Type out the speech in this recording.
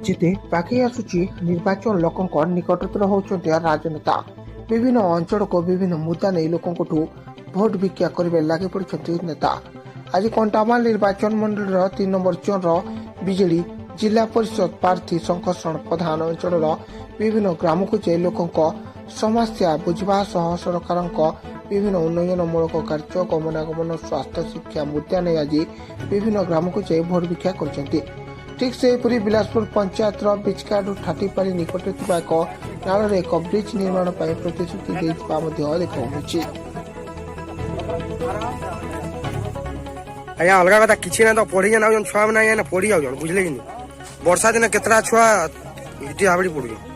ଯେତେ ପାଖେଇ ଆସୁଛି ନିର୍ବାଚନ ଲୋକଙ୍କ ନିକଟତର ହେଉଛନ୍ତି ରାଜନେତା। ବିଭିନ୍ନ ଅଞ୍ଚଳକୁ ବିଭିନ୍ନ ମୁଦ୍ଦା ନେଇ ଲୋକଙ୍କଠୁ ଭୋଟ ଭିକ୍ଷା କରିବାରେ ଲାଗି ପଡ଼ିଛନ୍ତି ନେତା। ଆଜି କଣ୍ଟାମାଳ ନିର୍ବାଚନ ମଣ୍ଡଳୀର 3 ନମ୍ବର ଜୋନ୍ର ବିଜେଡି ଜିଲ୍ଲା ପରିଷଦ ପ୍ରାର୍ଥୀ ଶଙ୍କର୍ଷଣ ପ୍ରଧାନ ଅଞ୍ଚଳର ବିଭିନ୍ନ ଗ୍ରାମକୁ ଯାଇ ଲୋକଙ୍କ ସମସ୍ୟା ବୁଝିବା ସହ ସରକାରଙ୍କ ବିଭିନ୍ନ ଉନ୍ନୟନମୂଳକ କାର୍ଯ୍ୟ ଗମନାଗମନ ସ୍ୱାସ୍ଥ୍ୟ ଶିକ୍ଷା ମୁଦ୍ଦା ନେଇ ଆଜି ବିଭିନ୍ନ ଗ୍ରାମକୁ ଯାଇ ଭୋଟ ଭିକ୍ଷା କରିଛନ୍ତି। ଠିକ୍ ସେହିପରି ବିଳାସପୁର ପଞ୍ଚାୟତର ବିଚକାଡୁ ଠାଟିପାଲି ନିକଟରେ ଥିବା ଏକ ନାଳରେ ଏକ ବ୍ରିଜ ନିର୍ମାଣ ପାଇଁ ପ୍ରତିଶ୍ରୁତି ଦେଇଥିବା ମଧ୍ୟ ଦେଖାଯାଉଛି। ଆଜ୍ଞା ଅଲଗା କଥା କିଛି ନାହିଁ ତ ପଢି ଯାଉଛନ୍ ଛୁଆ ମାନେ ଆଜ୍ଞା ପଢି ଯାଉଛନ୍ ବୁଝିଲେ କି ବର୍ଷା ଦିନେ କେତେଟା ଛୁଆ ଇଟି ହାବଡ଼ି ପଡୁଛନ୍।